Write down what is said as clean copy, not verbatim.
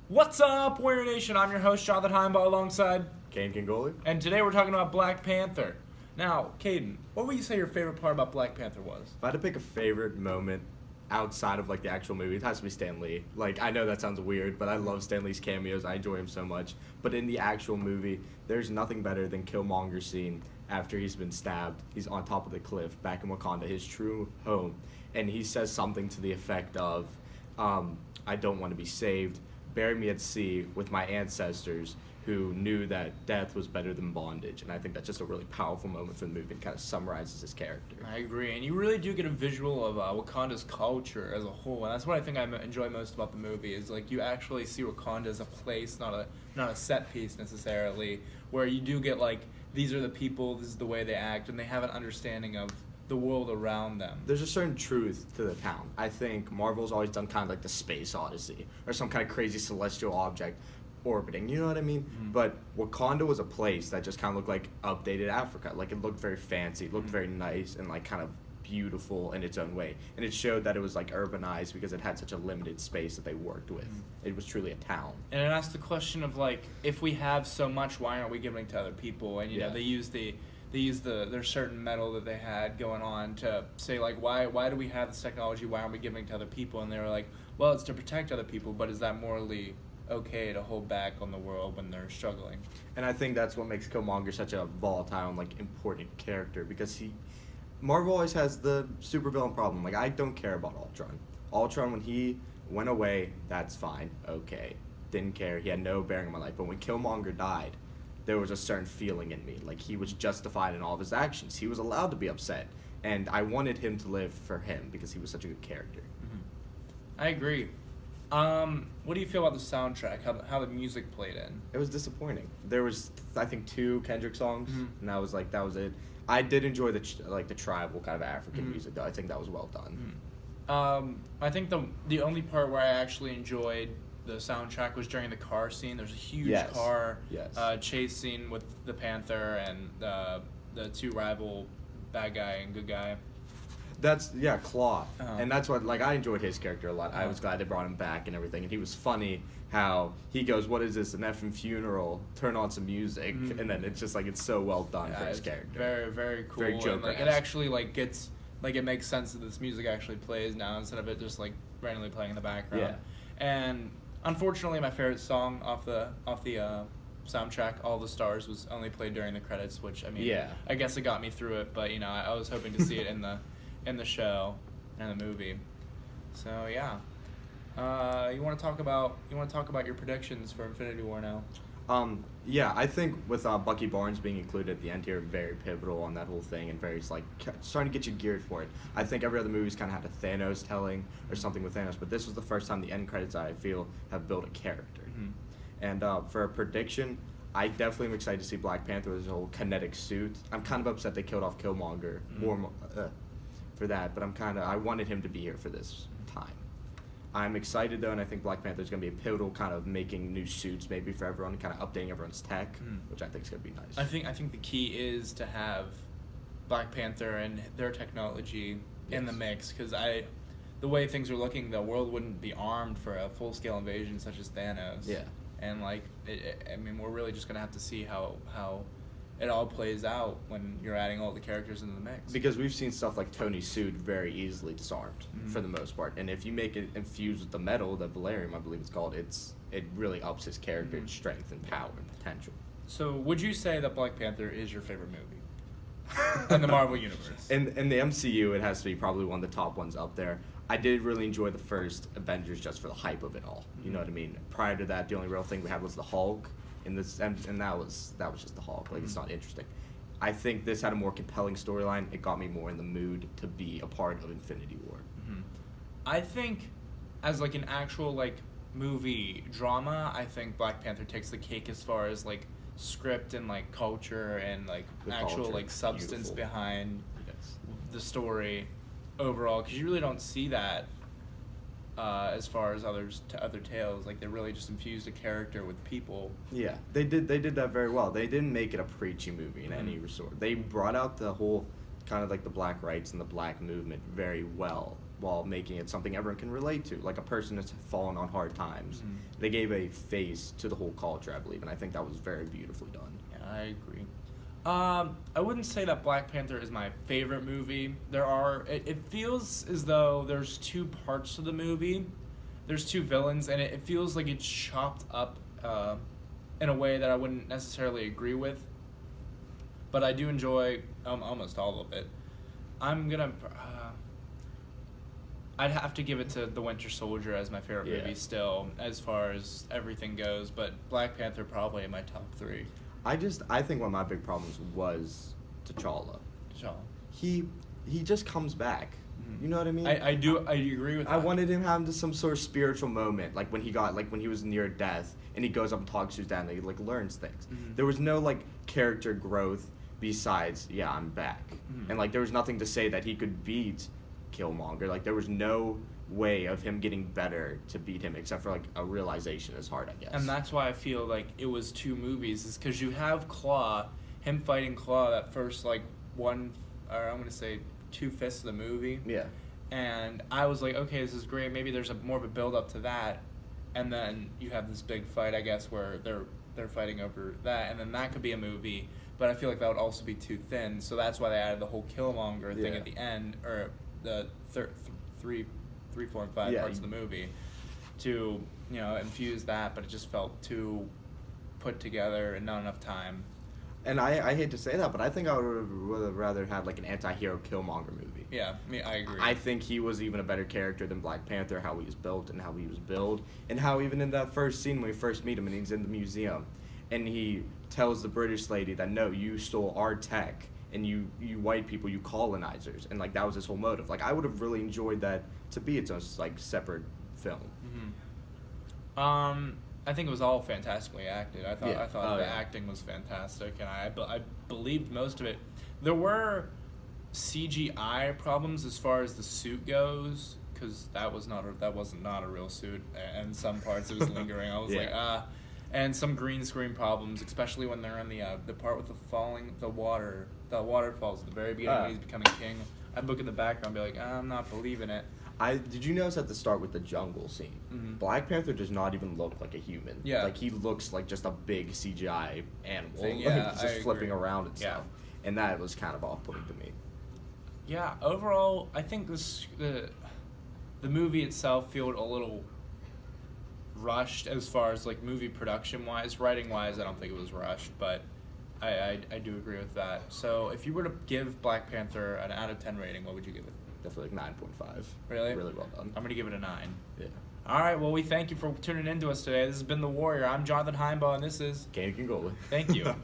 What's up, Warrior Nation? I'm your host, Jonathan Heinbaugh, alongside Ciongoli. and today we're talking about Black Panther. Now, Kaiden, what would you say your favorite part about Black Panther was? If I had to pick a favorite moment outside of like the actual movie, it has to be Stan Lee. Like, I know that sounds weird, but I love Stan Lee's cameos. I enjoy him so much. But in the actual movie, there's nothing better than Killmonger's scene after he's been stabbed. He's on top of the cliff back in Wakanda, his true home, and he says something to the effect of, "I don't want to be saved. Bury me at sea with my ancestors who knew that death was better than bondage." And I think that's just a really powerful moment for the movie and kind of summarizes his character. I agree, and you really do get a visual of Wakanda's culture as a whole, and that's what I think I enjoy most about the movie, is like you actually see Wakanda as a place, not a set piece necessarily, where you do get like, these are the people, this is the way they act, and they have an understanding of the world around them. There's a certain truth to the town. I think Marvel's always done kind of like the space odyssey or some kind of crazy celestial object orbiting, you know what I mean? Mm-hmm. But Wakanda was a place that just kind of looked like updated Africa. Like, it looked very fancy, it looked very nice and like kind of beautiful in its own way. And it showed that it was like urbanized because it had such a limited space that they worked with. It was truly a town. And it asks the question of like, if we have so much, why aren't we giving it to other people? And you know, they use their certain metal that they had going on to say like, why do we have this technology? Why aren't we giving it to other people? And they were like, well, it's to protect other people, but is that morally okay to hold back on the world when they're struggling? And I think that's what makes Killmonger such a volatile and like important character, because Marvel always has the supervillain problem. Like, I don't care about Ultron. Ultron, when he went away, that's fine, okay. Didn't care, he had no bearing on my life. But when Killmonger died, there was a certain feeling in me. Like, he was justified in all of his actions. He was allowed to be upset. And I wanted him to live for him because he was such a good character. Mm-hmm. I agree. What do you feel about the soundtrack? How the music played in? It was disappointing. There was, I think, 2 Kendrick songs, and that was it. I did enjoy the tribal kind of African music, though. I think that was well done. I think the only part where I actually enjoyed the soundtrack was during the car scene. There's a huge car chase scene with the Panther and the 2 rival bad guy and good guy. That's, Claw. And that's what, like, I enjoyed his character a lot. I was glad they brought him back and everything. And he was funny how he goes, "What is this, an effing funeral? Turn on some music." And then it's just, like, it's so well done for his character. Very, very cool. Very Joker-esque. And, like, it actually, like, gets, like, it makes sense that this music actually plays now instead of it just, like, randomly playing in the background. Yeah. And unfortunately, my favorite song off the soundtrack, "All the Stars," was only played during the credits, which, I mean, I guess it got me through it, but, you know, I was hoping to see it in the show and the movie. So yeah, you want to talk about your predictions for Infinity War now? I think with Bucky Barnes being included at the end here, very pivotal on that whole thing, and very like starting to get you geared for it. I think every other movie's kind of had a Thanos telling or something with Thanos, but this was the first time the end credits, I feel, have built a character. And for a prediction, I definitely am excited to see Black Panther with his whole kinetic suit. I'm kind of upset they killed off Killmonger for that, but I wanted him to be here for this time. I'm excited though, and I think Black Panther is going to be a pivotal kind of making new suits maybe for everyone, kind of updating everyone's tech, which I think is going to be nice. I think the key is to have Black Panther and their technology in the mix, because the way things are looking, the world wouldn't be armed for a full-scale invasion such as Thanos. Yeah. And like, I mean, we're really just going to have to see how it all plays out when you're adding all the characters into the mix. Because we've seen stuff like Tony's suit very easily disarmed for the most part, and if you make it infused with the metal, the Valerium, I believe it's called, it really ups his character strength and power and potential. So, would you say that Black Panther is your favorite movie in the Marvel universe? In the MCU, it has to be probably one of the top ones up there. I did really enjoy the first Avengers just for the hype of it all. You know what I mean? Prior to that, the only real thing we had was the Hulk. And that was just the Hulk. Like, it's not interesting. I think this had a more compelling storyline. It got me more in the mood to be a part of Infinity War. I think, as like an actual like movie drama, I think Black Panther takes the cake as far as like script and like culture and like actual like substance behind the story overall. Because you really don't see that. As far as other tales, like they really just infused a character with people. Yeah, they did that very well. They didn't make it a preachy movie in any resort. They brought out the whole kind of like the black rights and the black movement very well while making it something everyone can relate to, like a person that's fallen on hard times. Mm-hmm. They gave a face to the whole culture, I believe, and I think that was very beautifully done. Yeah, I agree. I wouldn't say that Black Panther is my favorite movie. It feels as though there's two parts to the movie. There's two villains, and it feels like it's chopped up in a way that I wouldn't necessarily agree with. But I do enjoy almost all of it. I'd have to give it to The Winter Soldier as my favorite movie still, as far as everything goes. But Black Panther probably in my top 3. I think one of my big problems was T'Challa. He just comes back. Mm-hmm. You know what I mean? I agree with that. I wanted him having some sort of spiritual moment, like when he was near death and he goes up and talks to his dad and he like learns things. Mm-hmm. There was no like character growth besides I'm back. Mm-hmm. And like there was nothing to say that he could beat Killmonger. Like there was no way of him getting better to beat him except for like a realization is hard, I guess. And that's why I feel like it was 2 movies, is because you have Claw, him fighting Claw that first like 2/5 of the movie. Yeah. And I was like, okay, this is great. Maybe there's more of a build up to that, and then you have this big fight, I guess, where they're fighting over that, and then that could be a movie. But I feel like that would also be too thin, so that's why they added the whole Killmonger thing at the end, or the 3, 4, and 5 parts of the movie, to infuse that. But it just felt too put together and not enough time. And I hate to say that, but I think I would have rather had like an anti-hero Killmonger movie. Yeah, I agree. I think he was even a better character than Black Panther, how he was built and how he was billed, and how even in that first scene when we first meet him and he's in the museum, and he tells the British lady that, no, you stole our tech, and you white people, you colonizers, and like that was his whole motive. Like I would have really enjoyed that to be its own like separate film. Mm-hmm. I think it was all fantastically acted. I thought the acting was fantastic, and I believed most of it. There were CGI problems as far as the suit goes, because that wasn't not a real suit, and some parts it was lingering. I was like, and some green screen problems, especially when they're in the part with the waterfalls at the very beginning when he's becoming king. I'd look in the background and be like, I'm not believing it. Did you notice at the start with the jungle scene, Black Panther does not even look like a human. Yeah. Like he looks like just a big CGI animal, just flipping around and stuff. And that was kind of off-putting to me. Yeah, overall, I think the movie itself felt a little rushed as far as like movie production wise. Writing wise, I don't think it was rushed, but I do agree with that. So if you were to give Black Panther an out of 10 rating, what would you give it? Definitely like 9.5. Really? Really well done. I'm going to give it a 9. Yeah. All right, well, we thank you for tuning in to us today. This has been The Warrior. I'm Jonathan Heinbaugh, and this is... Ciongoli. Thank you.